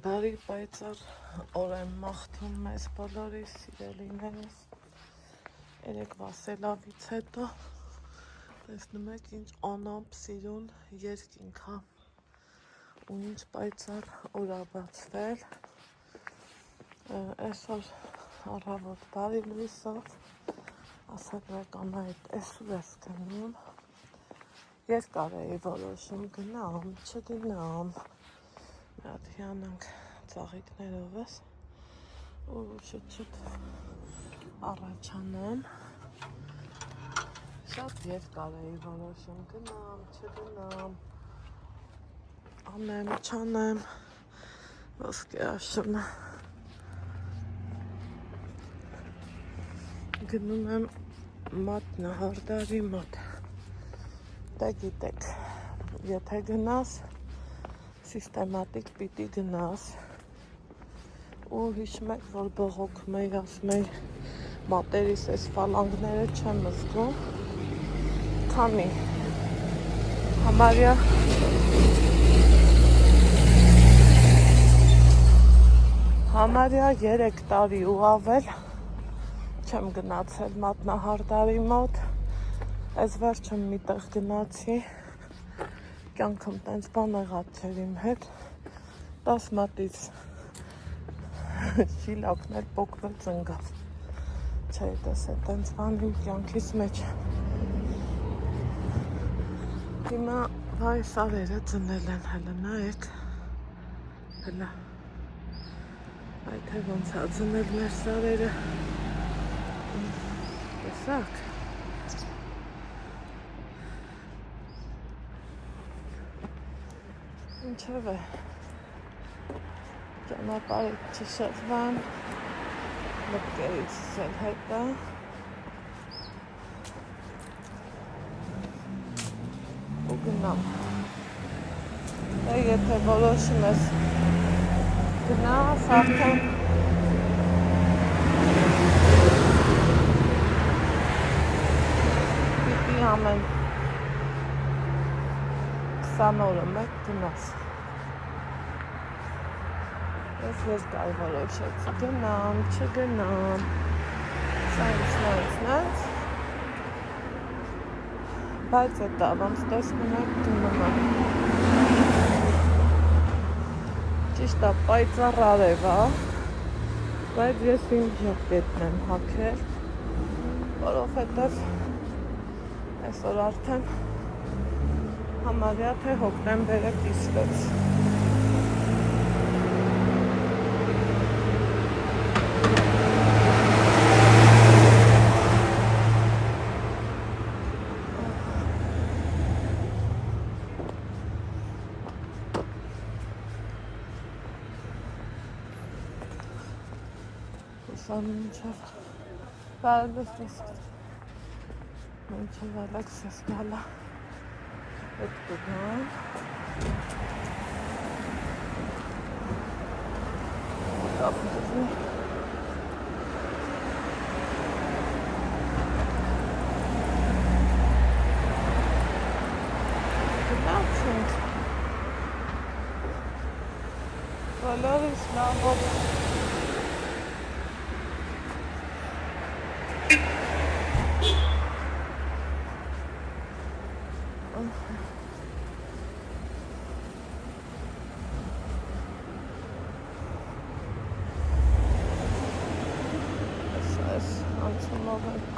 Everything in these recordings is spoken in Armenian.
Բարի պայծառ օր եմ մաղթում մեզ բոլորիս, սիրելիներս։ Երեկվա սելավից հետո տեսնում եք ինչ անամպ սիրուն երկինք հա ու ինչ պայծառ օր ա բացվել։ Այսօր առավոտ բարի լույսով ասել եկան այդ այսօր ես գնում, երկար էի որոշում գնամ, չգնամ, մի հատ հիանանք ծաղիկներով ես ու շուտ առաջանամ, շատ երկար էի որոշում գնամ, չգնամ, անեմ, չանեմ, ոսկե աշունը գնում եմ մատնահարդարի մոտ, դե գիտեք, եթե գնաս, սիստեմատիկ պիտի գնաս ու հիշում եք, որ բողոքում էի, ասում էի մատերիս այս ֆալանգները չեմ զգում, քանի համարյա 3 տարի ու ավել չեմ գնացել մատնահարդարի մոտ, այս վերջը մի տեղ գնացի, կյանքում տենց բան եղած չէր իմ հետ, 10 մատից շիլակն էլ պոկվել ծնգավ, չէի տեսել տենց բան իմ կյանքիս մեջ, հիմա վայ սարերը ծնել են, հələ նայեք, հələ, այ թե ոնց ա ծնել մեր սարերը, տեսակ, ինչև է, ճանապարհից չշեղվեմ, մտքերից էլ հետը, ու գնամ, դե եթե որոշում ես գնաս, արդեն պիտի ամեն 20 օրը մեկ գնաս, ես երկար որոշեցի, գնամ, չգնամ, սայնց, բայց էտա, ոնց տեսնում եք գնում եմ, ճիշտ է, պայծառ արև ա, բայց ես իմ ժակետն եմ հագել, որովհետև այսօր արդեն համարյա թե հոկտեմբերը կիսվեց, մինչև բարելուս մինչև Ալեքսես գալա հետ կգամ կապտուզի գնացինք բոլորիս լավով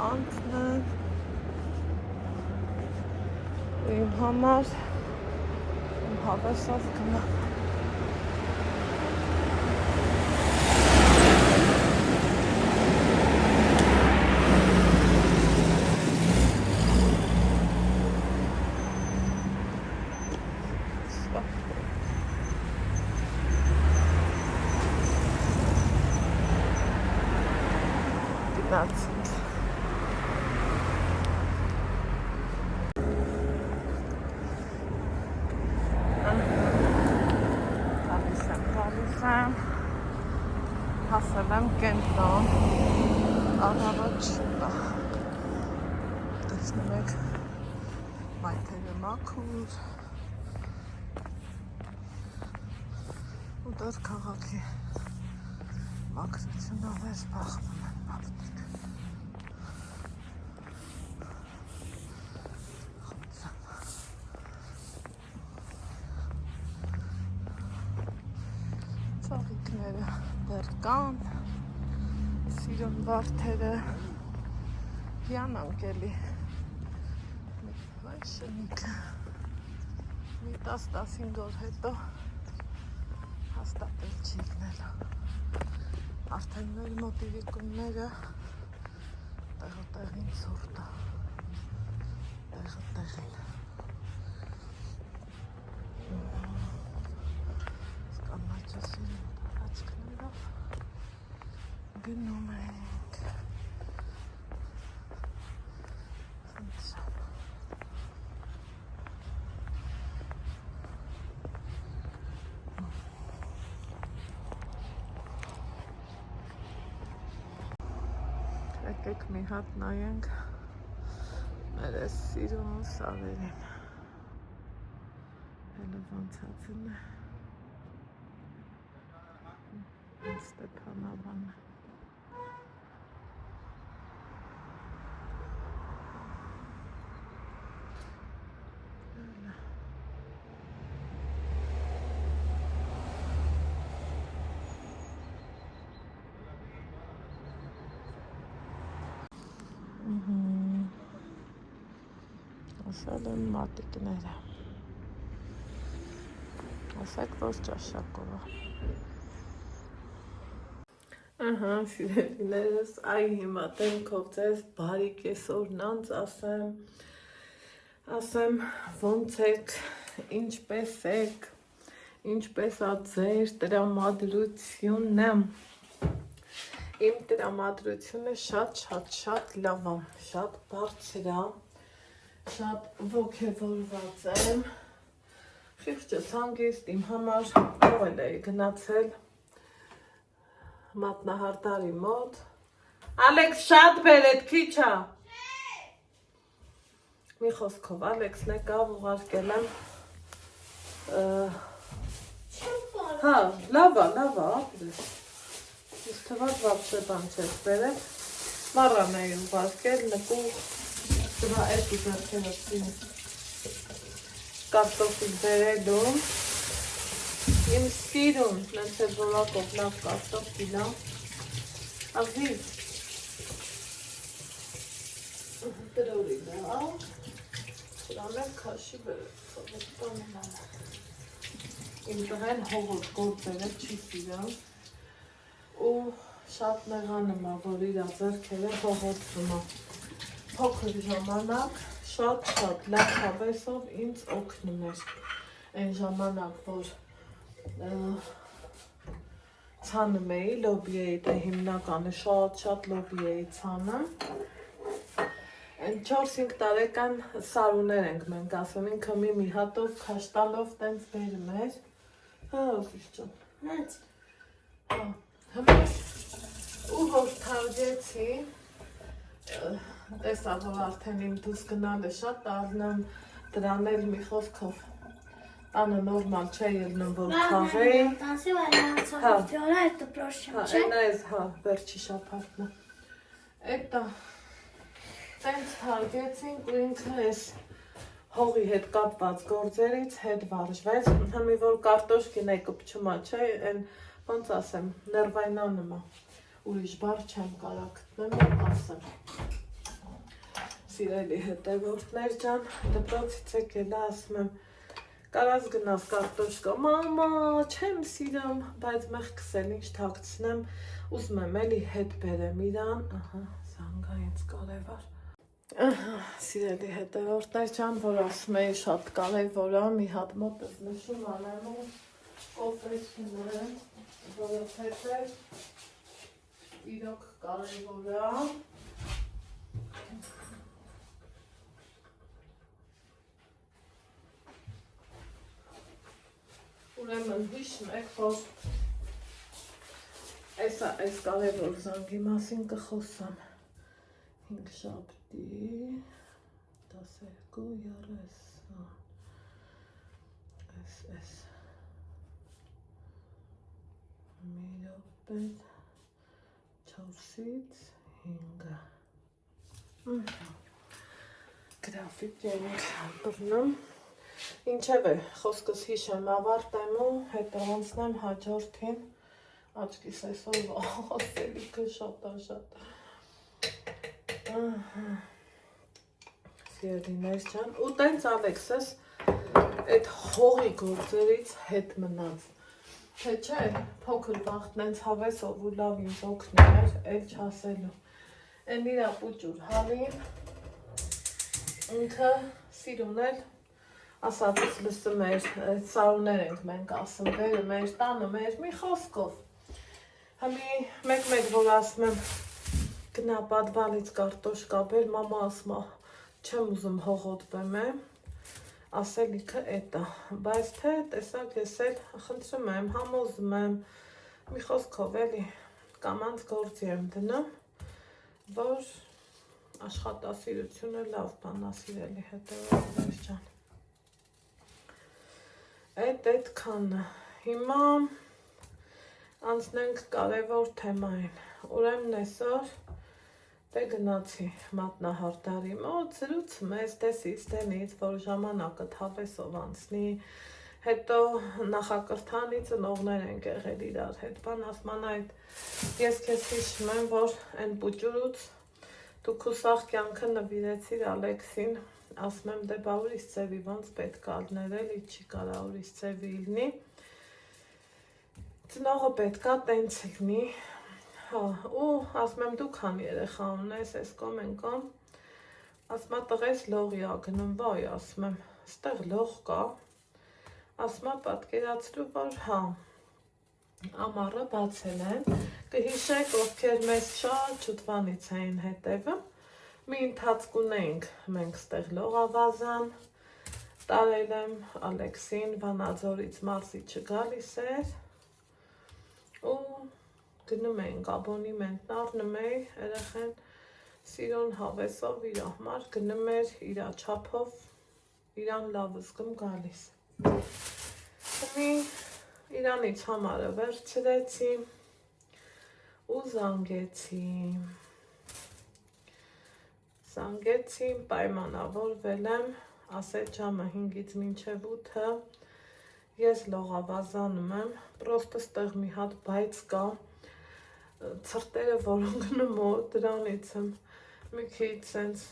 անցնել իմ համար իմ հավեսով գնամ գնացինք հասել եմ կենտրոն, առավոտ շուտ է, տեսնում եք մայթերը մաքուր, ու Դեռ քաղաքի մաքրությունով է զբաղվում են մարդիկ։ Ծաղիկները դեռ կան, սիրուն վարդերը, հիանանք էլի, այ շնիկը, մի 10-15 օր հետո հաստատ էլ չի գնելու, արդեն մեր մոտիվիկումները տեղոտեղին սուրտ է, տեղոտեղին, սկանաչասիրին տարածքներով գնում ենք, եկեք մի հատ նայենք մեր այս սիրուն սավերին, հելը ոնցածն է, Ստեփանավանը, ասել են մատիկները, ասեք, որ ճաշակով է։ Ահա, սիրելիներս, այ հիմա դեմքով ձեզ բարի կեսօրն անց ասեմ ոնց եք, ինչպես եք, ինչպես ա ձեր տրամադրությունը։ Իմ տրամադրությունը շատ լավ է, շատ բարձր է, շատ ոգևորված եմ, խիղճս հանգիստ իմ համար ով էի գնացել մատնահարդարի մոտ, Ալեքս շատ բերեդ քիչ է, մի խոսքով Ալեքսն եկավ ուղարկել եմ, հա, լավ է, ապրես, ես թվաց վապշե բան չես բերել, մառան էի ուղարկել, նկուղ, տվա էտ ու ձերքերացին կարտոֆիլ բերելում, իմ սիրուն, նենց էլ որակով լավ կարտոֆիլ է, ազիվ, տրորի դա, դրան էլ քաշի բերել, իմ տղեն հողոտ գործ բերել չի սիրան, ու շատ նեղանում է, որ իր ձեռքերը հողոտվում է, փոքր ժամանակ, շատ լավ հավեսով ինձ օգնում էր, այն ժամանակ, որ ցանում էի, լոբի էի, դե հիմնականը շատ լոբի էի ցանում, այն 4-5 տարեկան սարուներ ենք մենք ասում, ինքը մի հատով քաշտալով տենց բերում էր, հա ոսիշ ճան, ու որ թարգեցի, տեսա, որ արդեն իմ դուս գնալը շատ առնեմ դրան էլ մի խոսքով տանը նորմալ չէ ելնում, որ քաղեի, հա, վերջի շաբաթն է, էտա, տենց թարգեցինք ու ինքը ես հողի հետ կապված գործերից հետ վարժվեց, հմի որ կարտոշկին է կպչումա չէ, են ոնց ասեմ, ներվայնանում է, ուրիշ բար չեմ կարա գտնեմ, ասեմ, սիրելի հետևորդներ ջան, դպրոցից եկելա ասում եմ, կարաս գնաս կարտոշկա, մամա, չեմ սիրում, բայց մեղքս էլ ինչ թաքցնեմ, ուզում եմ էլի հետ բերեմ իրան, ահա, զանգա ինձ կարևոր, սիրելի հետևորդներ ջան, որ ասում էի շատ կարևոր է, մի հատ մոտս նշում անեմ ու կոպեցնում, որովհետև իրոք կարևոր է, ուրեմն հիշում եք, որ այս կարևոր զանգի մասին կխոսամ 5 շաբթի 12:30 այս 4-ից 5 գրաֆիկ ենք բռնում ինչև է խոսքս հիշեմ ավարտեմ ու հետո անցնեմ հաջորդին աչքիս այսօր ասելիքը շատ սիրելիներ ջան ու տենց Ալեքսս այդ հողի գործերից հետ մնաց թե չէ փոքր վաղ տենց հավեսով ու լավ ինձ օգներ էլ չասելու են իրա պուճուր հալին ինքը սիրուն էլ ասածս լսում էր սարուներ ենք մենք ասում վերը մեր տանը մեր մի խոսքով Համի մեկ որ ասում եմ գնա պատվալից կարտոշկա բեր մամա ասում չեմ ուզում հողոտվեմ ասելիքը էտա բայց թե տեսակ ես էլ խնդրում եմ համոզում եմ մի խոսքով էլի կամանց գործի եմ դնում որ աշխատասիրությունը լավ բան է սիրելի հետևողներ ջան այդքանը հիմա անցնենք կարևոր թեմային ուրեմն այսօր դե գնացի մատնահարդարի մոտ զրուցում ես դեսից դենից որ ժամանակը հավեսով անցնի հետո նախակրթանի ծնողներ են եղել իրար հետ բան ասման այդ ես քեզ հիշում եմ որ այն պուճուրուց դու քուսախ կյանքը նվիրեցիր Ալեքսին ասում եմ դե բա ուրիշ ծևի ոնց պետք է լներ էլի չի կարա ուրիշ ծևի լինի ծնողը պետքա տենց լինի հա ու ասում եմ դու քան երեխա ունես այս կոմ են կոմ ասում տղես լողի ա գնում վայ ասում եմ ստեղ լող կա ասում պատկերացրու որ հա ամառը բացել են կհիշեք ովքեր մեզ շատ շուտվանից էին հետևում մի ընթացք ունեինք մենք ստեղ լողավազան տարել եմ Ալեքսին Վանաձորից մարզի չգալիս էր ու գնում էինք աբոնիմենտ առնում էի երեխեն սիրուն հավեսով իր համար գնում էր իր չափով իրան լավ զգում գալիս մի իրանից համարը վերցրեցի ու զանգեցի պայմանավորվել եմ ասել ժամը 5-ից մինչև 8-ը ես լողավազանում եմ պրոստը ստեղ մի հատ բայց կա ցրտերը որոնք նմոր դրանից եմ մի քիչ սենց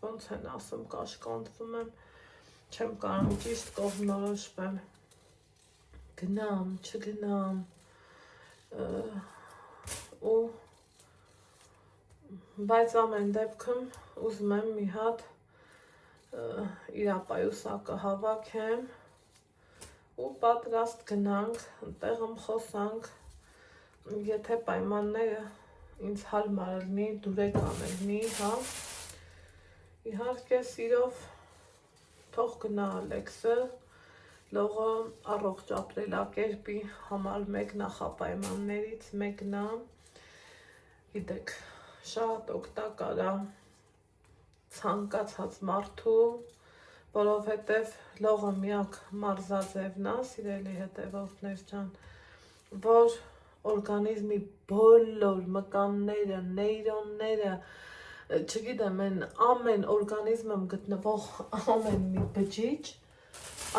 ոնց են ասում կաշկանդվում եմ չեմ կարող ճիշտ կողմնորոշվեմ գնամ չգնամ ու բայց ամեն դեպքում ուզում եմ մի հատ իրապայուսակը հավաքեմ ու պատրաստ գնանք տեղում խոսանք եթե պայմանները ինձ հարմար լինի դուրեկան լինի հա իհարկե սիրով թող գնա Ալեքսը լողը առողջ ապրելակերպի համար մեկ նախապայմաններից մեկն է գիտեք շատ օգտակար է ցանկացած մարդու որովհետև լողը միակ մարզաձևն է սիրելի հետևորդներ ջան որ օրգանիզմի բոլոր մկանները նեյրոնները չգիտեմ են ամեն օրգանիզմում գտնվող ամեն մի բջիջ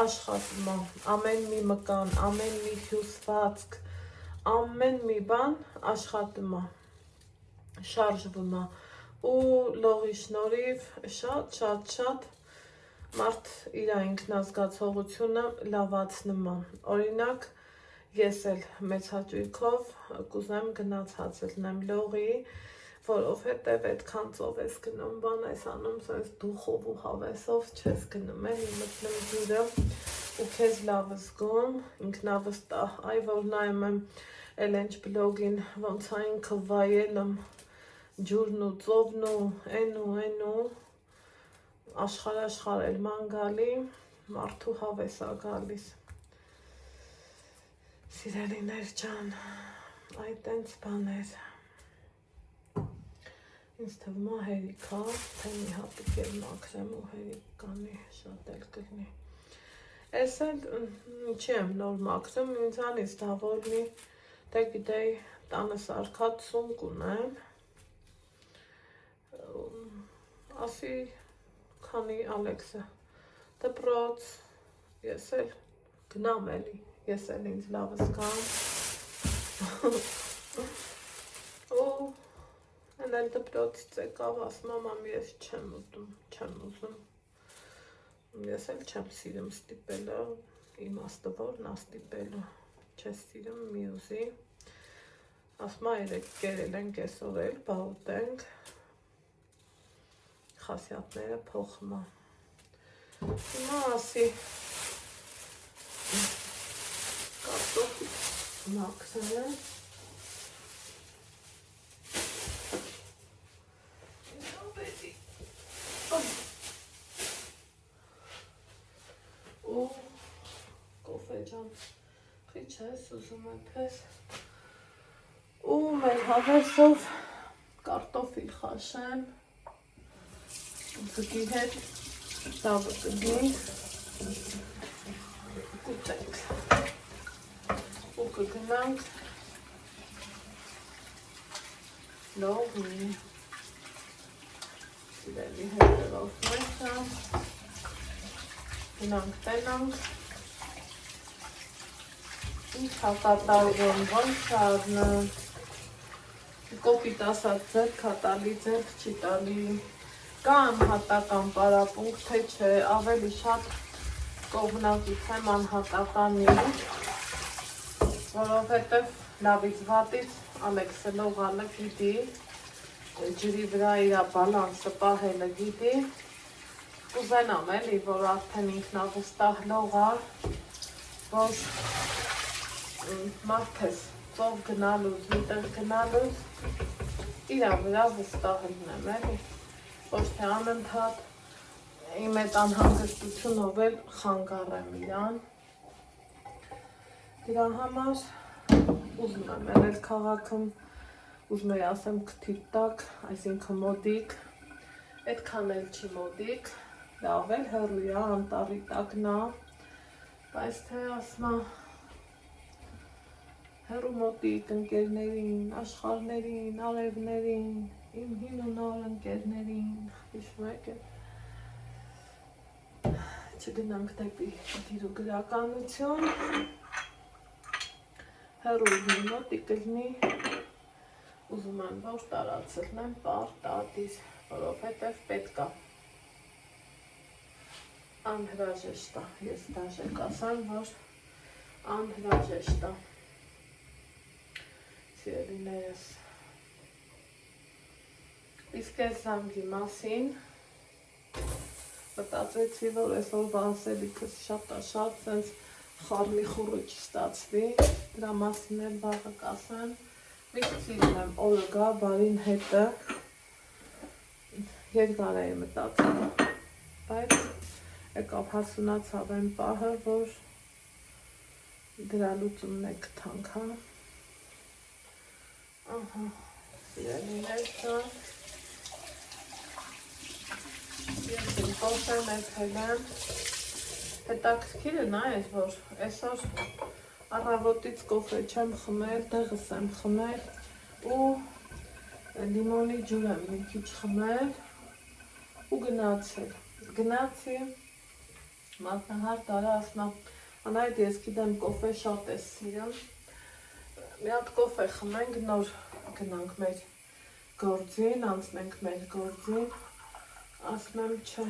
աշխատում է ամեն մի մկան ամեն մի հյուսվածք ամեն մի բան աշխատում է շարժվում է ու լողի շնորհիվ շատ մարդ իր ինքնազգացողությունը լավացնում է օրինակ ես էլ մեծ հաճույքով կուզեմ գնացած լինեմ լողի որովհետև այդքան ծով ես գնում բան ես անում սենց դուխով ու հավեսով չես գնում էլի մտնում ջուրը ու քեզ լավ զգում ինքնավստահ այ որ նայում եմ էլ ինչ բլոգին ոնց է ինքը վայելում ջուրն ու ծովն ու են ու աշխարհ էլ ման գալի մարդու հավես է գալիս սիրելիներ ջան այ տենց բաներ ինձ թվում է հերիք է թե մի հատիկ էլ մաքրեմ ու հերիք կանի շատ էլ կլինի ես էլ չի եմ նոր մաքրում ինձանից դա որ մի դե գիտեի տանը սարքած սումք ունեմ, ասի քանի Ալեքսը դպրոց, ես էլ գնամ էլի, ես էլ ինձ լավս կամ, ու են էլ դպրոցից եկավ, ասում մամ ես չեմ ուզում, ես էլ չեմ սիրում ստիպելը, իմաստը որն ա ստիպելը, չես սիրում մյուզի, ասում երեկ կերել ենք այսօր էլ, բաղուտենք, խասյատները փոխում ա, հիմա ասի, կարտոֆիլ մաքսել է, ու կոֆե ջան, խիչ ես ուզում եմ պես, ու մեր հավերսով կարտոֆիլ խաշեմ, ձգի հետ, տավը կգին, կուտենք, ու կգնանք լողի, սիրելի հետևորդները, գնանք տենանք, ինչ հակատալվում, ոնց արնը, կոպիտ ասած ձերք հատալի, ձերք չի տալի, կա անհատական պարապունք, թե չէ, ավելի շատ կողմնակից եմ անհատականի, որովհետև լավից վատից Ալեքսը լողալը գիտի, ջրի վրա իրա բալանսը պահելը գիտի, կուզենամ էլի, որ արդեն ինքնավստահ լողար, որ մարդես ծով գնալուց, միտեղ գնալուց, իրա վրա վստահ լինեմ էլի, ոչ թե անընդհատ իմ այդ անհանգստությունով էլ խանգարեմ իրան, դրա համար ուզում եմ էլ քաղաքում, ուզում եմ ասեմ քթիր տակ, այսինքն մոդիկ, այդքան էլ չի մոդիկ, լավ էլ հեռու է, անտառի տակն է, բայց թե ասմա հեռու մոտիկ ընկերներին, աշխարհներին, արևներին, իմ հին ու նոր ընկերներին, հիշում եք է, չգնանք դեպի դիր ու գրականություն, հեռու հին մոտիկ լինի, ուզում եմ որ տարածելնեմ պարտադիր, որովհետև պետք է անհրաժեշտ է, ես դաժե կասեմ, որ անհրաժեշտ է, սիրելիներս, իսկ այս զանգի մասին մտածեցի, որ այսօրվա ասելիքս շատ սենց խառնի խուռը չստացվի, դրա մասին էլ վաղը կասեմ, միշտ սիրում եմ օրը գա բարին հետը, երկար էի մտածել, բայց եկավ հասունացավ այն պահը, որ դրա լուծումն է գտանք, հա, ահա, սիրելիներ ջան, ես իմ կոֆեն էթել եմ, հետաքրքիրը նա է, որ այսօր առավոտից կոֆե չեմ խմել, դեղս եմ խմել ու լիմոնի ջուր եմ մի քիչ խմել ու գնացի, մատնահար տարա ասնա, անայդ ես գիտեմ կոֆե շատ ես սիրում, մի հատ կոֆե խմենք, նոր գնանք մեր գործին, անցնենք մեր գործին, ասում եմ չէ,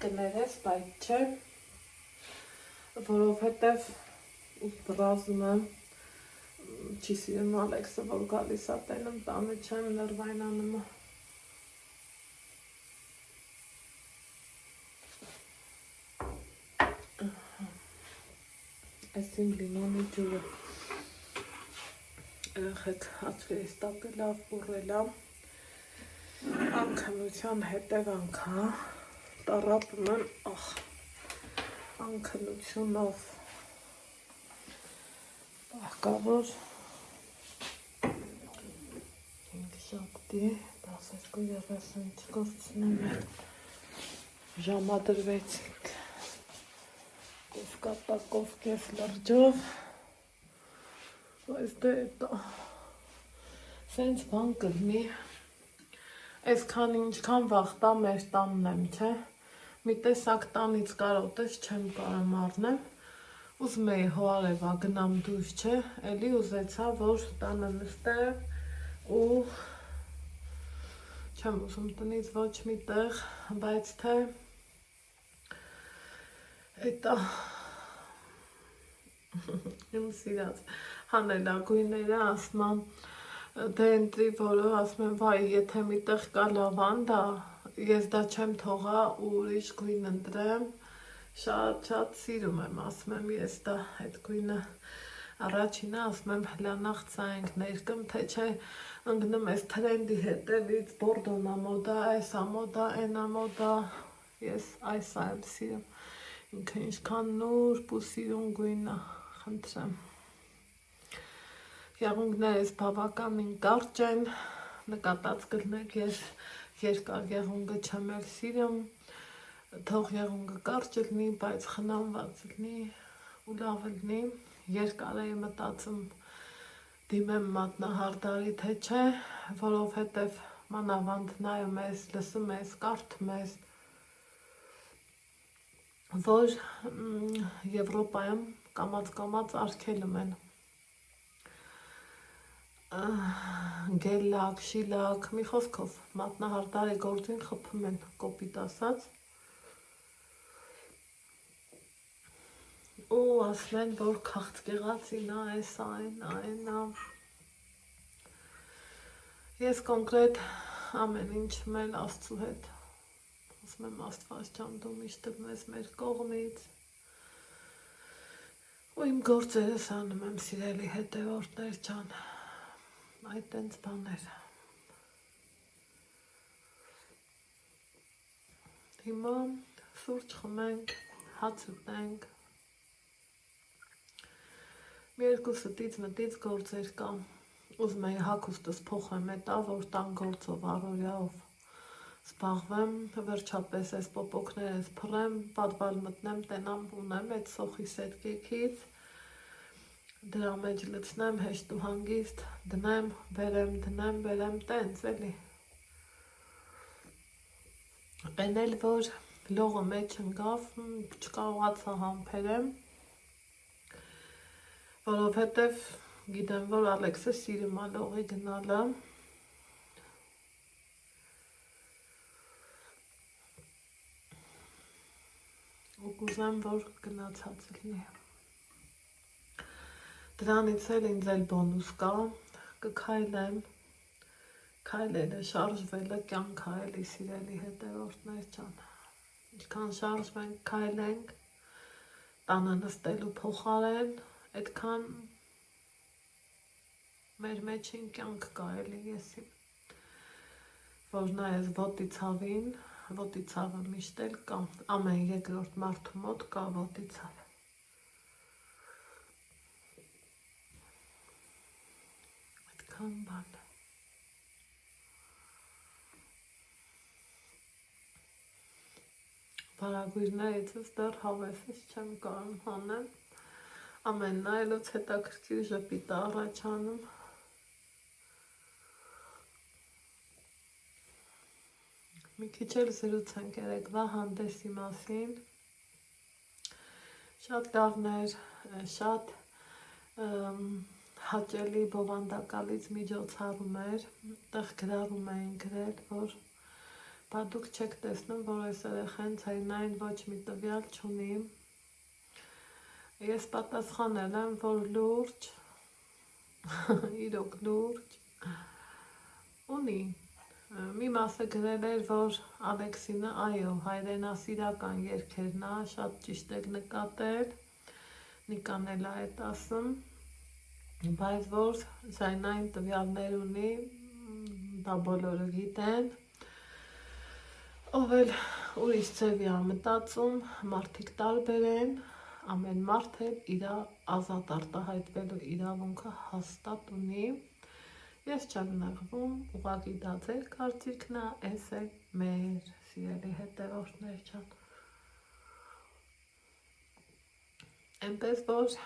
կներես, բայց չէ, որովհետև բռազում եմ, չի սիրում Ալեքսը, որ գալիս ա տենում, տանը չեմ նրվայնանում, այս իմ լիմոնի ջուրը, երեխեք հացվերից տապի լավ բուռելա, անքնության հետևանք հա, տառապում եմ, անքնությունով, պահկավոր, 5 շաբթի, 12:30 գործնեմ, ժամադրվեցինք, կապակով կես լրջով, բայց դե սենց բան կլինի, այսքան ինչքան վաղ տա մեր տանն եմ, չէ, մի տեսակ տանից կարոտես չեմ կարամ առնեմ, ուզում էի հոարևա գնամ դուրս, չէ, էլի ուզեցա, որ տանը նստեմ ու չեմ ուզում տնից ոչ մի տեղ, բայց թե էտա իմ սիրած հանելագույները ասում եմ դե ընտրի, որը ասում եմ վայ, եթե մի տեղ կա լավանդա, ես դա չեմ թողա ու ուրիշ գույն ընտրեմ, շատ սիրում եմ, ասում եմ ես դա այդ գույնը առաջինը ասում եմ հլանաղցայինք ներկում, թե չէ ընգնում ես թրենդի հետևից, բորդոն ամոդա, այս ամոդա, են ամոդա, ես այս եմ սիրում, ինքը ինչքան նուրբ ու սիրուն գույնը, խնդրեմ։ Եղունգներս բավականին կարճ են, նկատած կլնեք, ես երկար եղունգը չեմ էլ սիրում, թող եղունգը կարճ լինի, բայց խնամված լինի ու լավ լինի, երկար էի մտածում դիմեմ մատնահարդարի, թե չէ, որովհետև մանավանդ նայում ես, լսում ես, կարդում ես, որ Եվրոպայում կամաց արգելում են գելլակ, շիլակ, մի խոսքով մատնահարդարի գործին խփում են, կոպիտ ասած, ու ասում են, որ քաղցկեղացին ա, էս այն ա, ես կոնկրետ ամեն ինչ մել Աստծու հետ, ասում եմ Աստված ջան, դու միշտ ես մեր կողմից, ու իմ գործերս անում եմ սիրելի հետևորդներ ջան, այդ տենց բաներ։ Հիմա սուրճ խմենք, հաց ուտենք, մի երկուսըտից մտից գործեր կա, ուզում էի հագուստս փոխեմ էտա, որ տան գործով առօրյայով զբաղվեմ, վերջապես այս պոպոկներս փռեմ, պատվալ մտնեմ, տենամ ունեմ այդ սոխիս այդ կեքից, դրա մեջ լցնեմ հեշտ ու հանգիստ, դնեմ, բերեմ, տենց էլի։ Էն էլ որ լողը մեջ ընկավ, չկարողացա համբերեմ, որովհետև գիտեմ, որ Ալեքսը սիրում ա լողի գնալը, ու կուզեմ, որ գնացած լինի։ Դրանից էլ ինձ էլ բոնուս կա, կքայլեմ, քայլելը, շարժվելը կյանք ա էլի սիրելի հետևորդներ ջան, ինչքան շարժվենք, քայլենք, տանը նստելու փոխարեն, այդքան մեր մեջին կյանք կա էլի եսի, որ նայես ոտի ցավին, ոտի ցավը միշտ էլ կա, ամեն երկրորդ մարդու մոտ կա ոտի ցավ։ Այդքան բան։ Բարագույրներիցս դեռ հավեսս չեմ կարում հանեմ, ամեն նայելուց հետաքրքիր ժպիտ ա առաջանում։ Մի քիչ էլ զրուցենք երեկվա հանդեսի մասին, շատ լավն էր, շատ հաճելի բովանդակալից միջոցառում էր, տեղ գրառում էին գրել, որ բա դուք չեք տեսնում, որ այս երեխեն ցայնային ոչ մի տվյալ չունի, ես պատասխանել եմ, որ լուրջ, իրոք լուրջ, ունի, մի մասը գրել էր, որ Ալեքսինը, այո, հայրենասիրական երգերն ա, շատ ճիշտ եք նկատել, Նիկան էլ ա էդ ասում, բայց որ ցայնային տվյալներ ունի, դա բոլորը գիտեն, ով էլ ուրիշ ձևի ա մտածում, մարդիկ տարբեր են, ամեն մարդ էլ իր ազատ արտահայտվելու իրավունքը հաստատ ունի, ես չեմ նեղվում, ուղղակի դա ձեր կարծիքն ա, էս էլ մեր սիրելի հետևորդներ ջան։ Այնպես որ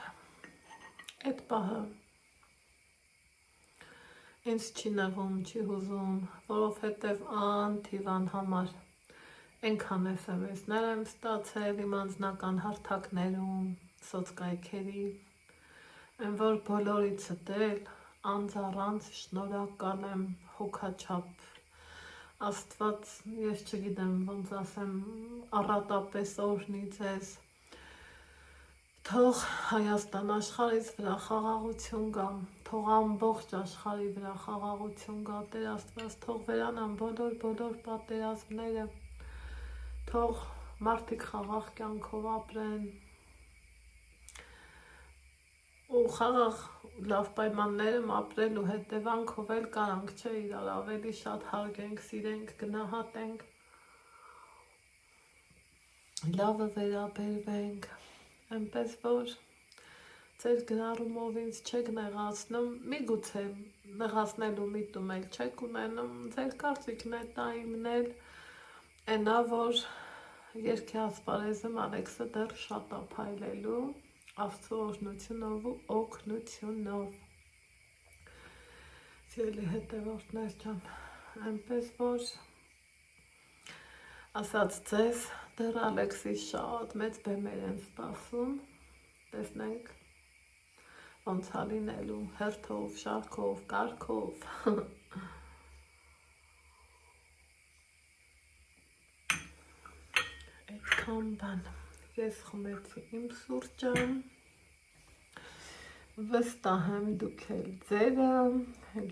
այդ պահը ինձ չի նեղում, չի հուզում, որովհետև անթիվան համար այնքան SMS-ներ եմ ստացել իմ անձնական հարթակներում, սոցկայքերի, այն որ բոլորիցդ էլ անձ առանց շնորհակալ եմ, հոգաչափ, Աստված, ես չգիտեմ ոնց ասեմ, առատապես օրհնի ձեզ, թող Հայաստան աշխարհից վրա խաղաղություն գա, թող ամբողջ աշխարհի վրա խաղաղություն գա, Տեր Աստված, թող վերանան բոլոր պատերազմները, թող մարդիկ խաղաղ կյանքով ապրեն, ու խաղաղ լավ պայմաններում ապրելու հետևանքով էլ կարանք չէ իրար ավելի շատ հարգենք, սիրենք, գնահատենք, լավը վերաբերվենք, այնպես որ ձեր գրառումով ինձ չեք նեղացնում, միգուցե նեղացնելու միտում էլ չեք ունենում, ձեր կարծիքն է տայմն էլ, այնա որ երկի ասպարեզում Ալեքսը դեռ շատ է փայլելու, Աստծո օրհնությունով ու օգնությունով, սիրելի հետևորդներ ջան, այնպես որ ասած ձեզ դեռ Ալեքսի շատ մեծ բեմեր են սպասում, տեսնենք ոնց է լինելու, հերթով, շարքով, կարգով, այդքան բան, ես խմեցի իմ սուրճը, վստահ եմ դուք էլ ձերը,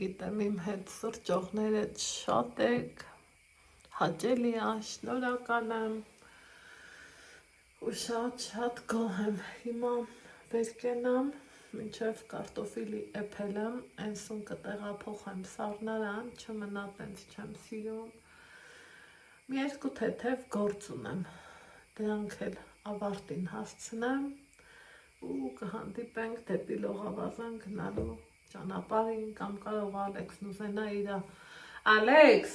գիտեմ իմ հետ սրճողները շատ եք, հաճելի է, շնորհակալ եմ ու շատ գոհ եմ, հիմա վեր կենամ, մինչև կարտոֆիլի էփելեմ, այն սունկը տեղափոխեմ սառնարան, չմնա տենց չեմ սիրում, մի երկու թեթև գործ ունեմ, դրանք էլ ավարտին հասցնեմ ու կհանդիպենք դեպի լողավազան գնալու ճանապարհին կամ կարող Ալեքսն ուզենա իրա Ալեքս,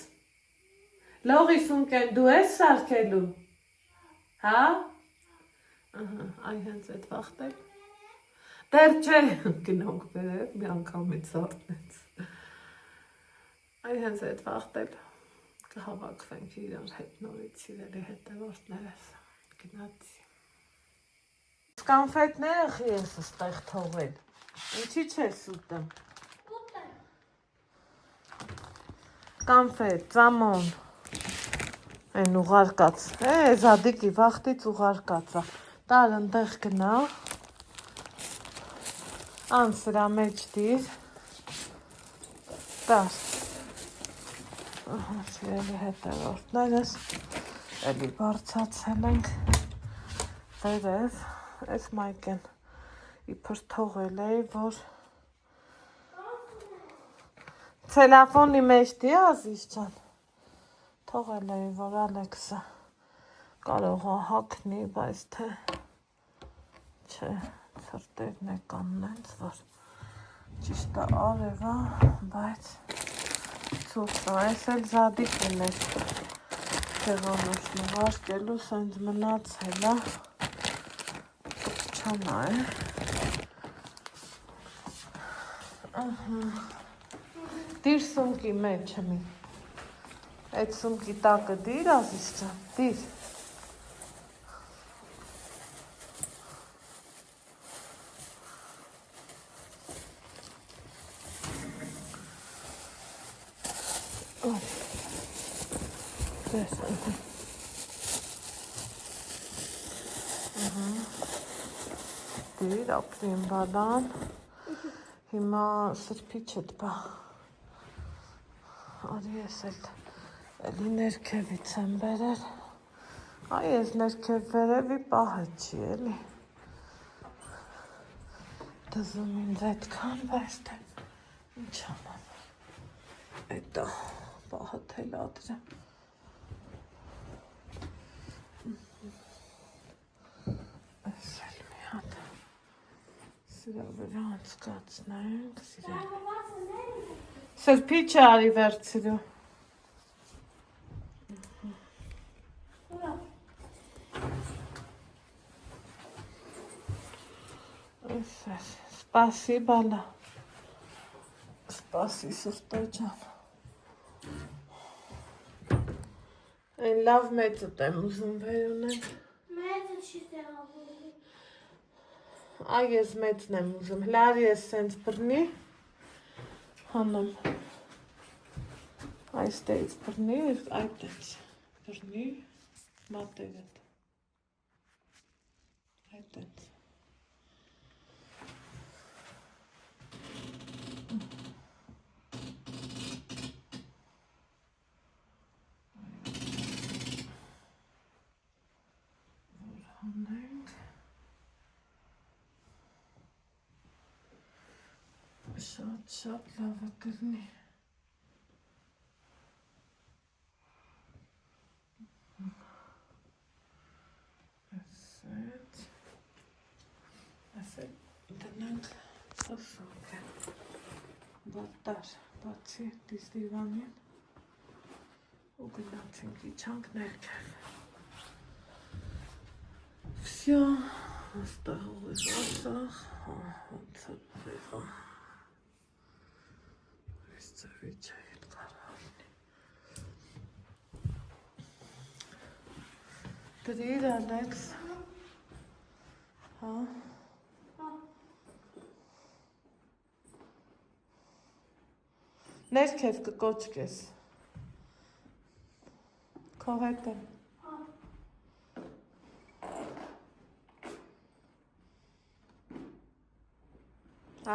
լողի սունկեն դու ես սարքելու, հա? Այ հենց այդ վախտել, դեռ չէ, գնանք վերև, մի անգամից զարթնեց, այ հենց այդ վախտել, կհավաքվենք իրար հետ նորից սիրելի հետևորդներս, գնացի Կանֆետները խի ես ստեղ թողել, ինչի չես ուտում, կանֆետ, ծամոն, են ուղարկած, զադիկի վաղտից ուղարկած, տար ընդեղ գնա, ան սրա մեջ դիր, տար, սիրելի հետևորդներս, էլի բարձացել ենք, վերև, այս մայկեն իբր թողել էի, որ ցելոֆոնի մեջ դի Ազիզ ջան, թողել էի, որ Ալեքսը կարող է հագնի, բայց թե չէ, ցրտերն եկան նենց, որ ճիշտ է արևա, բայց ցուրտ է, այս էլ զադիկն էր թեղանոց նվարկելու, սենց մնացել է, դիր սումկի մեջ մի, այդ սումկի տակը դիր Ազիզ ջան, դիր, դիր ապրին բալան, հիմա սրպիչդ բա, արի ես էլի ներքևից եմ բերել, այ ես ներքև վերևի պահը չի էլի, դզում ինձ այդքան, բայց թե ինչ անամ, այդա պահը թելադրեմ, այս էլ մի հատ, սրա վրա անցկացնենք, սրպիչը արի վերցրու, Спасибо, Ла. Спасի սրտո ջան։ Այն լավ մեծդ եմ ուզում վերունել։ Մեծը չի տեղավորվում։ Այ ես մեծն եմ ուզում։ Հլար ես սենց բռնի։ Հանում։ Այստեղից բռնի, այդտեղից բռնի, մատերդ։ Այդտեղից։ Շատ լավ է կրնի։ Ասել դնանք սոսոք է։ Բատար, բացի դիստիվանին ու գնացինք իչանք ներքև։ Всё, осталось Асах, ոնց է բերա։ Վիճը էլ կարավնի։ Դրիր, Ալեքս։ Հա։ Ներքև կկոչկես։ Քո հետ եմ։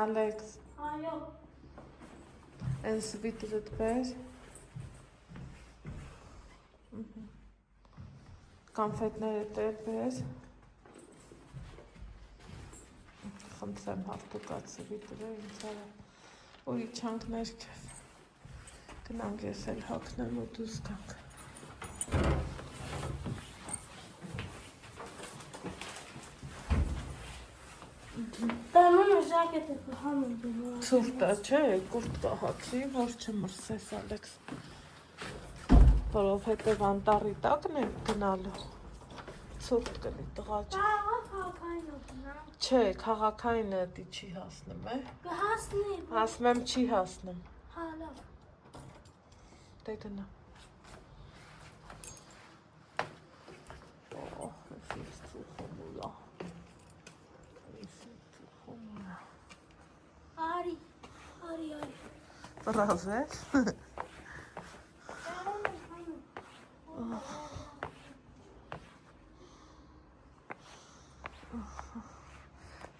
Ալեքս։ Այո։ Են սվիտրդ բեր։ Կոնֆետները տեր բեր։ Խնդրեմ հաղթուկած սվիտրը ինձ արա։ Ու իչանք ներքև։ Գնանք ես էլ հագնեմ ու դուս գանք։ Տանումը ժակետը կհանում դու։ Ցուրտ է, չէ, կուրտ կահացի, որ չմրսես, Ալեքս։ Որովհետև անտառի տակն է գնալու։ Ցուրտ կլի տղա ջան։ Քաղաքային օգնա։ Չէ, քաղաքայինը դի չի հասնում է։ Կհասնի։ Ասում եմ չի հասնում։ Հա, լավ։ Դե գնա։ Օհ, ես ծուխումուլա։ Արի։ Ռազես։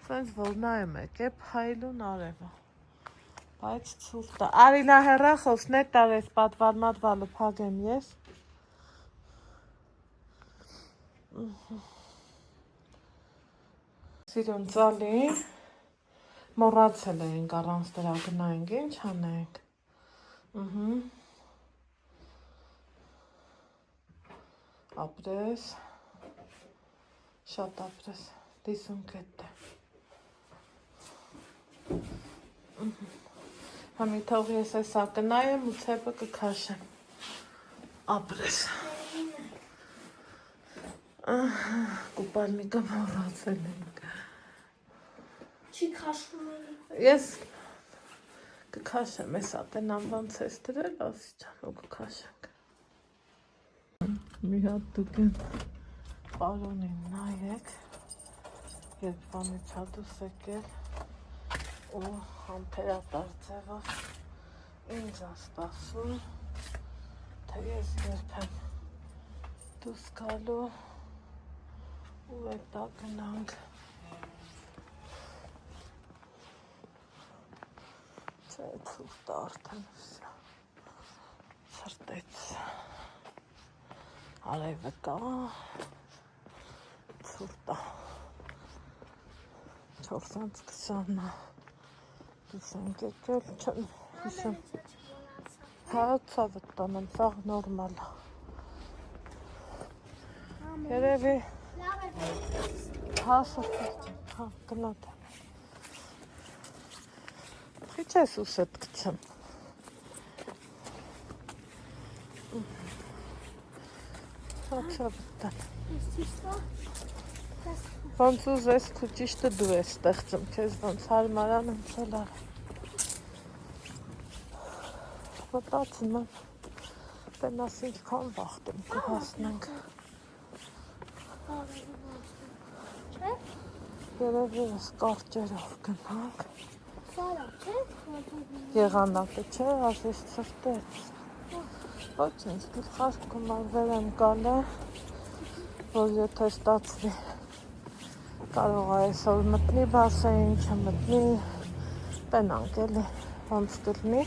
Սենց որ նայում եք է փայլուն արևը, բայց ցուրտ է։ Արինա հեռախոս նետար ես պատվարմատվալը փագեմ ես։ Սիրուն ծալի, մոռացել էինք առանց դրա գնայինք, ինչ անենք։ Ապրես, շատ ապրես, դիսում կետ է։ Համի թող ես էսա կնայեմ ու ցեպը կքաշեմ։ Ապրես։ Կուպալնիկը մոռացել ենք։ Չի քաշվում էլի։ Ես կքաշեմ, էսա տենամ ոնց ես դրել, ասի ջան, ու կքաշենք։ Մի հատ դուք են պարոնին նայեք, երբ բանից հատուս եկել ու համբերատար ձևով ինձ ասպասում, թե ես երբ եմ դուս գալու ու հետա գնանք։ Չէ, ցուրտ արդեն վսյա, սրտեց, արևը կա, ցուրտ է, 4:20-ն է, դուս ենք եկել, չեմ հիշում, հա ցավը տանեմ, սաղ նորմալ է, երևի, հա սրտեց, հա գնատ է, Քիչ ես ուսդ գցեմ։ Հացա վտան։ ոնց ուզես քու ճիշտը դու ես ստեղծում, քեզ ոնց հարմարան ընցել արա։ Մտածում եմ, տենաս ինչքան վախտում կհասնենք։ Չէ՞։ Երևի ես կարճերով գնանք։ Սարա, չէ՞։ Եղանակը չէ, ասես ծրտեց։ Ոչինչ, գլխարկում վեր եմ գալը, որ եթե ստացվի կարող է այսօր մտնի բասեին, չմտնի, տենանք էլի ոնց կլինի։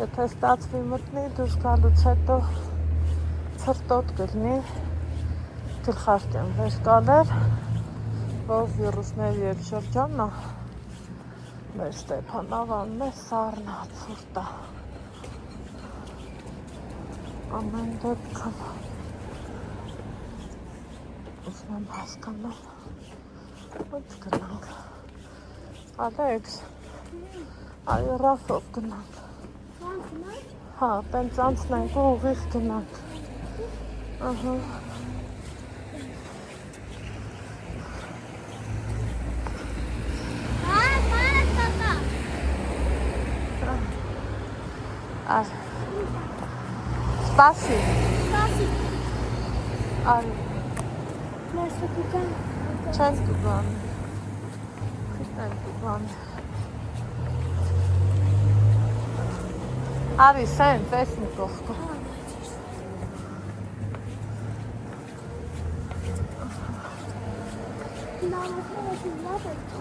Եթե ստացվի մտնի, դուրս գալուց հետո ցրտոտ կլինի, գլխարկ եմ վեր գալել, որ վիրուսների հետ շրջանն է, մեր Ստեփանավանն է սառնա, ցուրտա։ Ամեն դեպքում ուզում եմ հասկանալ, ոնց գնանք։ Ալեքս, այո Ռաֆով գնանք։ Հա, տենց անցնենք ու ուղիղ գնանք։ Ահա։ Спаси. Այ չեն կուբան։ Չեն կուբան։ Արի սեն, տեսնի կողքը։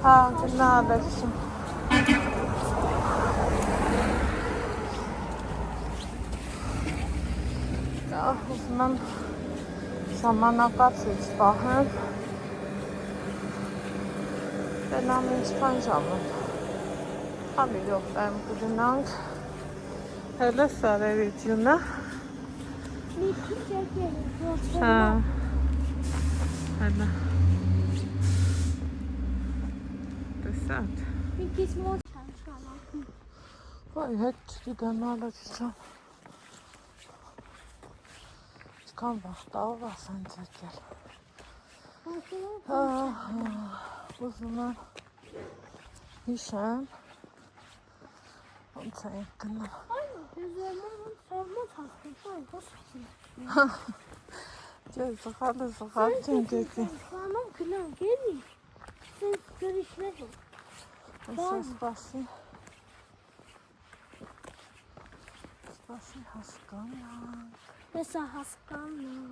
Հա, գնալ էսում։ Ուզում եմ ժամանակացից պահեմ, տենամ ինչքան ժամ եմ, համի րոպե կգնանք, հելը սարերիցյունը, հա, հելը, տեսատ, վայ հետ չգիտեմ ալը չիչամ, Կան վախտավ ասենց եկել։ Ուզում եմ հիշեմ, ոնց ենք գնալ։ Չէ, զղալը զղալ չենք եկել։ Գնանք էլի, սենց գրիշներով։ Այսօր սպասի հասկանանք։ Ես հասկանում։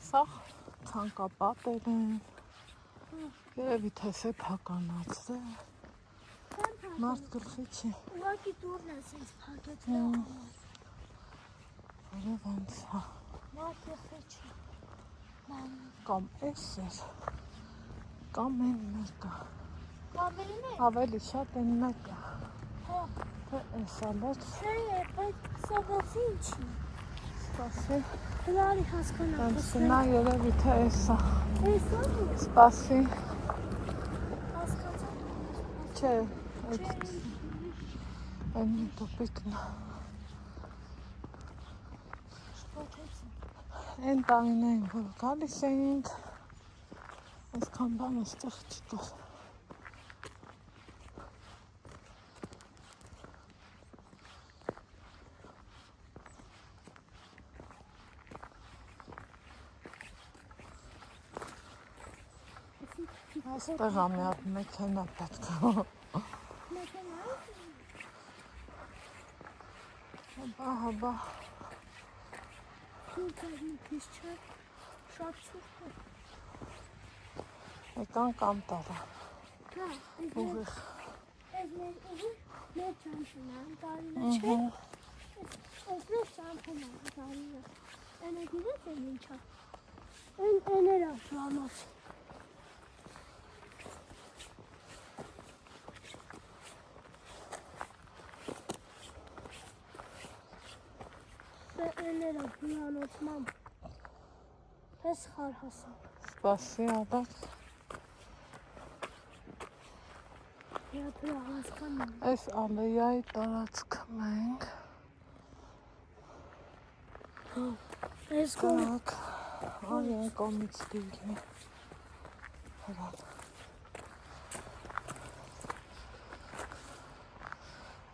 Սաղ ցանկապատեր են, երևի թե սեփականացրել, մարդ գլխի չի։ Ուղղակի դուրն է սենց փակեցրել։ Որով ոնց հա։ Մարդ գլխի չի։ Կամ էս էր, կամ են մեկը։ Կամերին է։ Ավելի շատ են մեկը։ Հա։ Թե էս ալետ։ Չէ, բայց սա բացի ինչի։ Սպասի։ Հլարի հասկանա։ Ոնց գնա երևի թե էսա։ Էսա է։ Սպասի։ Հասկացա։ Չէ, այն տոպիկն է։ Այն տարիներին, որ գալիս էինք, այսքան բան այստեղ չկար։ Այստեղ ամի հատ մեքենա պետք է։ Հաբա։ Քիչ չէ, շատ ցուրտ է։ Եկան կանտարը։ Հա, Ուղիղ։ այս մեր ճամփն է, տարինը չէ։ Այս մեր ճամփն է, տարինը։ Այնը գիտես է ինչա։ Այն էրա ժամաց։ Էներա բլանոցման ես խար հասա։ Սպասի ադակ։ թեատրը հասխանն է։ Այս ալեյայի տարածքը մենք Այս կողմ տակ այն կողմից դիլի հրան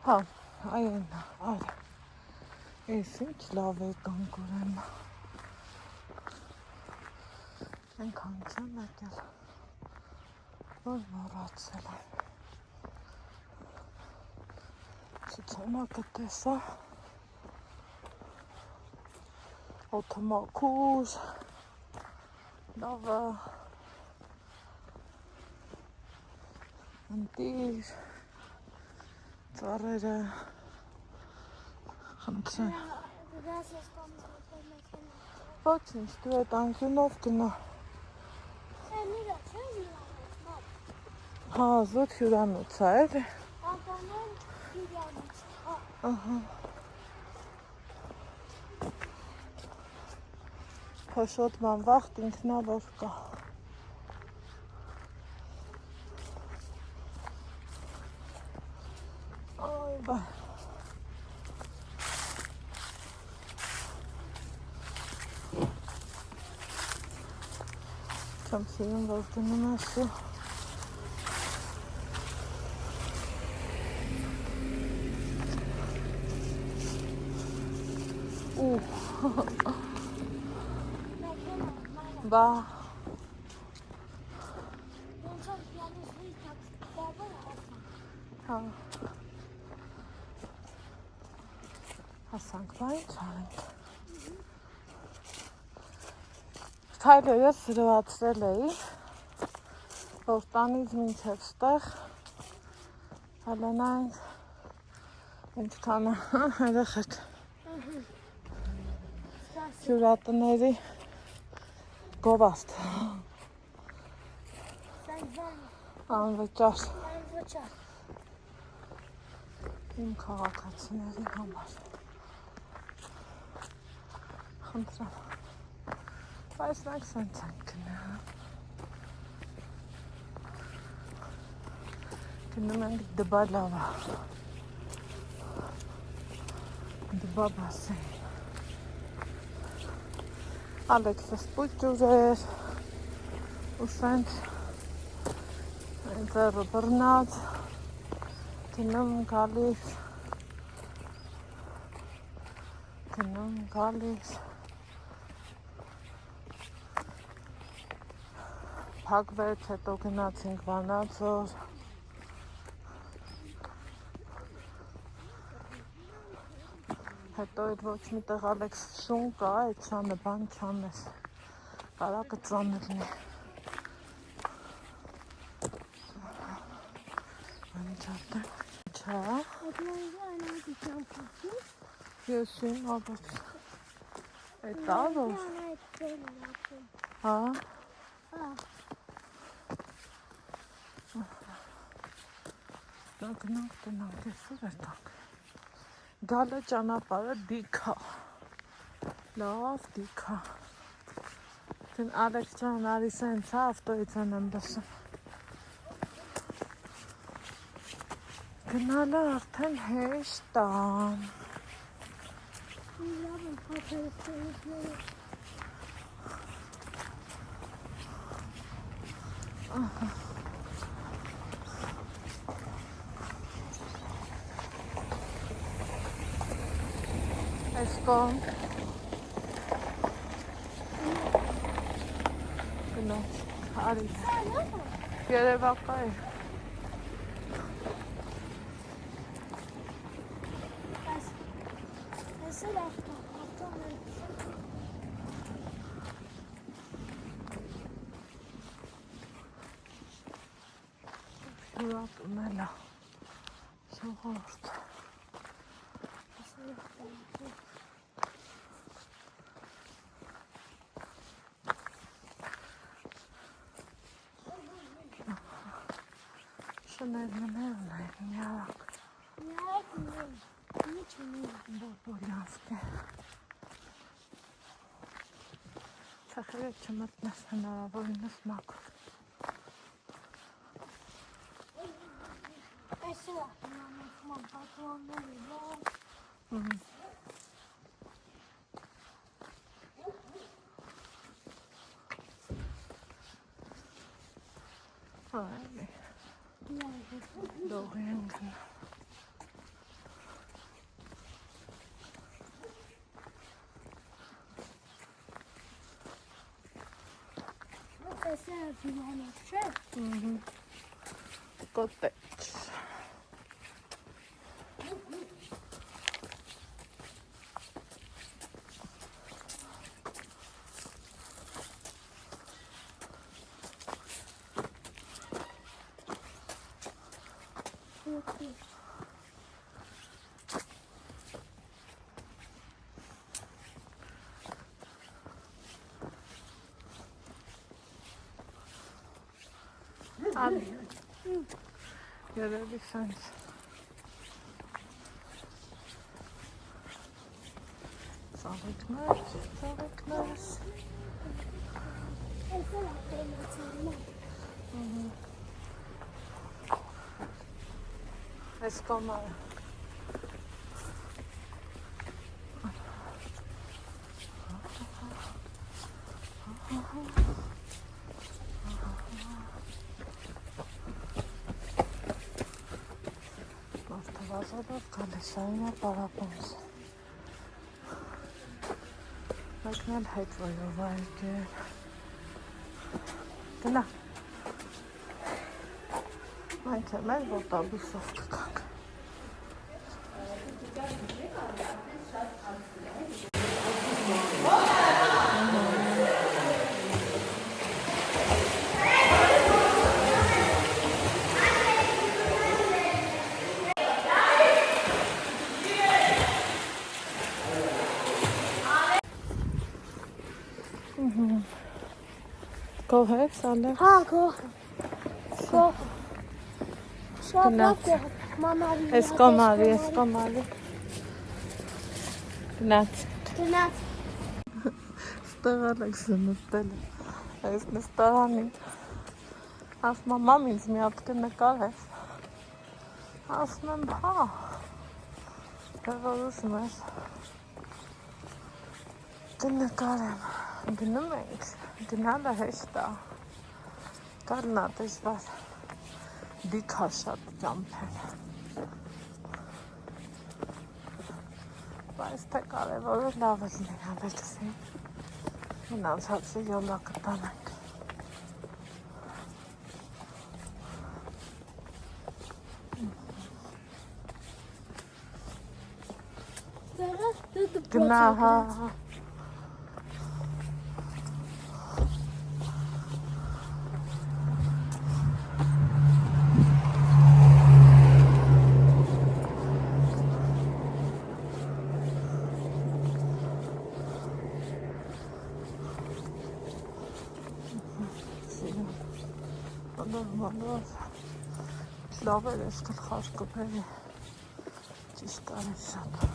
հա այն այր ես ինչ լավ է կանգուրեմ ենքան չեմ եկել որ մոռացել եմ ցուցանակը տեսա օդը մաքուր լավ է ընտիր ծառերը խնդրեմ դրաս ես կողմից մոտոր մեքենա։ ոչինչ դու այդ անկյունով գնա Սեն իրա չէ հյուրանոց, մոտ։ հա զուտ հյուրանոց է էլի Անտանեն հյուրանոց, հա։ ահա փոշոտման վաղտ ինքնավոր կա այ բայ չեմ սիրում որ դնում ես ու Մեքենա, մանա։ բա Ոնց որ պիանոզի տակ բաբը հասան։ հա հասանք բա ինչ անենք քայլերս սրվածրել էի որ տանից մինչև ստեղ հալենանք ինչքան երեխեք հյուրատների գովաստ Սանջան, անվճար անվճար։ իմ քաղաքացիների համար խնդրեմ բայց մենք սենց ենք գնում ենք դբա լավա դբա բասեն Ալեքսս պույջուր էր ու սենց ձեռը բռնած գնում գալիս փակվեց հետո գնացինք Վանաձոր հետո այդ ոչ մի տեղ Ալեքս շուն կա այդ շանը բան չանես կարա կծանը լինի անջատեմ չա Այդ նույնը այնայդի ճամփասի։ ես իմ աբոց այդ ալով Ան այդ բերն ապում։ հա Հա, գնանք տնանք այսօր էտանք գալը ճանապարհը դիքա լավ դիքա դեն Ալեքս ջան արի սենց հա ավտոյից եմ լսում գնալը արդեն հեշտ է լավ եմ փաթերս տերուսները։ այս կողմ գնանք արի երևակա է Այս էլ ավտոն է։ հյուրատուն էլա ժողովուրդ շներն ունեն միարակ Միակ ունեմ, ինչ ունեմ։ Բոլյանսկի Ցախերը չմտնես հնարավորինս մաքուր Այլի, դողի են գնա։ Այս է վիրանոց, չէ։ Կոտեջ։ Ալի, երևի սենց։ Ծաղիկներ, ծաղիկներ։ Այս է լապենացանը։ Այս կոմարը։ Մարդավազորով կալեսային է պարապոնց։ Մեկն էլ հետ վայով այգել։ Գնա։ Մենք է մեր ոտաբուսով կկանք։ Գոհ է, սալը։ Հա, գոհ։ Շատ լավ գոհ։ Մամարի։ Ես կոմարի։ Գնաց։ Գնաց։ Ստեղալ եք զնստել է։ Այս նստարանին։ Ասում եմ, մամ ինձ մի հատ կնկար ես։ Ասում եմ, հա։ Որ ուզում ես։ Կնկարեմ։ Գնում ենք։ Գնալը հեշտ է։ Գալն է դժվար։ Դիքա շատ ճամփել։ Բայց թե կարևորը լավը լինի ավելցին։ Մնացածը յոլա կտանենք։ Գնա, հա։ Մանով լավ էր ես գլխարկը բերի ճիշտ արի շատ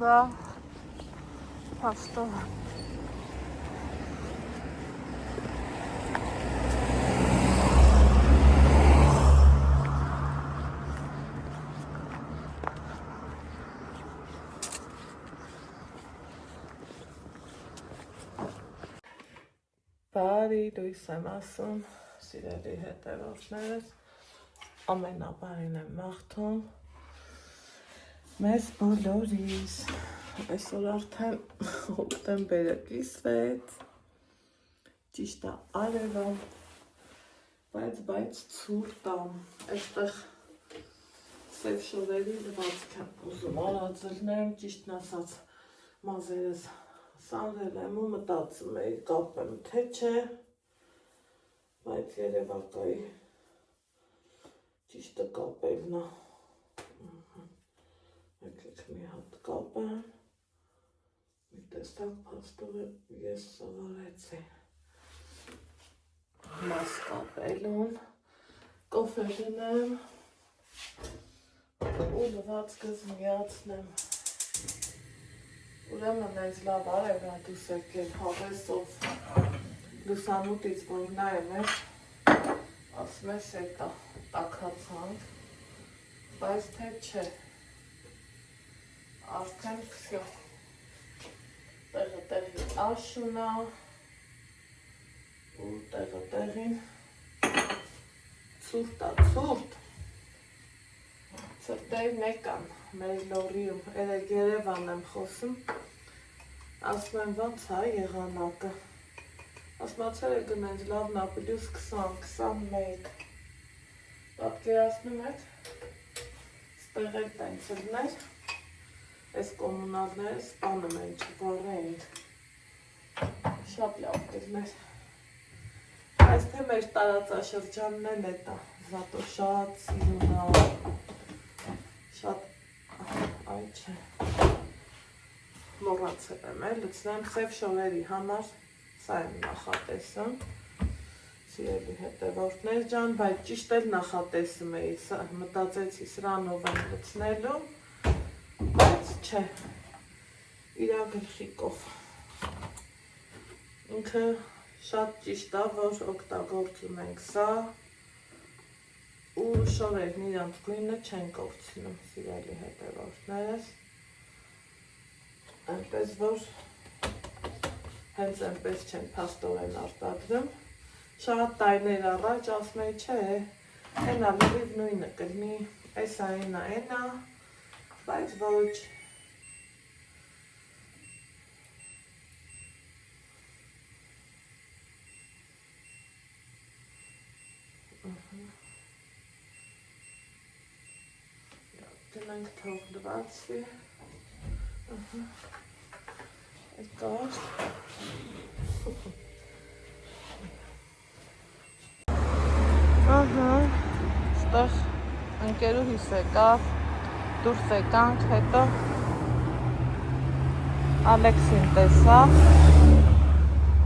Да, пастора. Բարի լույս եմ ասում, սիրելի հետևորդներս, ամենաբարին եմ մաղթում, մեզ բոլորիս, այսօր արդեն հոկտեմբերը կիսվեց, ճիշտ է արևը, բայց ցուրտ է, այստեղ սև շորերի լվացք եմ ուզում արածելնեմ, ճիշտն ասած մազերս սանրել եմ ու մտածում էի կապեմ թե չէ, բայց երևակայի ճիշտը կապելն է։ Եկեք մի հատ կապեմ։ Մի տեսակ փաստով ես սովորեցի։ Մաս կապելուն, կոֆե դնեմ ու լվացքս միացնեմ։ Ուրեմն այս լավ արևադուս եկել հավեսով լուսամուտից որ նայեմ ես, ասում ես էտա տաքացանք, բայց թե չէ, արդեն վсё, տեղը աշունա ու տեղին ցուրտ, ծրտերն եկան մեր լորիում, երեք Երևանն եմ խոսում, ասում եմ ոնց է եղանակը, ասմացել է գնենց լավն է պլյուս 20-21, պատկերացնում եք, ստեղ էլ տենց լներ, այս կոմունալները սպանում են չվարենք, շատ լավ կլներ, այս թե մեր տարածաշրջանն էլ էտա, զատո շատ սիրուն է, շատ, այ չէ, մոռացել եմ լցնեմ սև շորերի համար, սա եմ նախատեսում, սիրելի հետևորդներ ջան, բայց ճիշտ էլ նախատեսում էի, մտածեցի սրանով եմ լցնելու, բայց չէ, իրա գլխիկով, ինքը շատ ճիշտ է, որ օգտագործում ենք սա, ու շորերն իրանց գույնը չեն կորցնում, սիրելի հետևորդներս, այնպես որ հենց այնպես չեն փաստորեն արտադրում, շատ տարիներ առաջ ասում էի չէ, հենա լրիվ նույնը կլինի, էսա էնա, բայց ոչ, դնենք թող լվացվի, եկար, ստեղ ընկերուհիս եկավ, դուրս եկանք, հետո Ալեքսին տեսավ,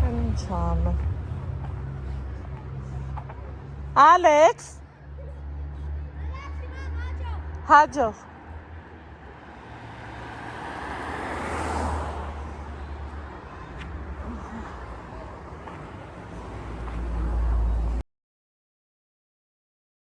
ինչ անում, Ալեքս, հաջող,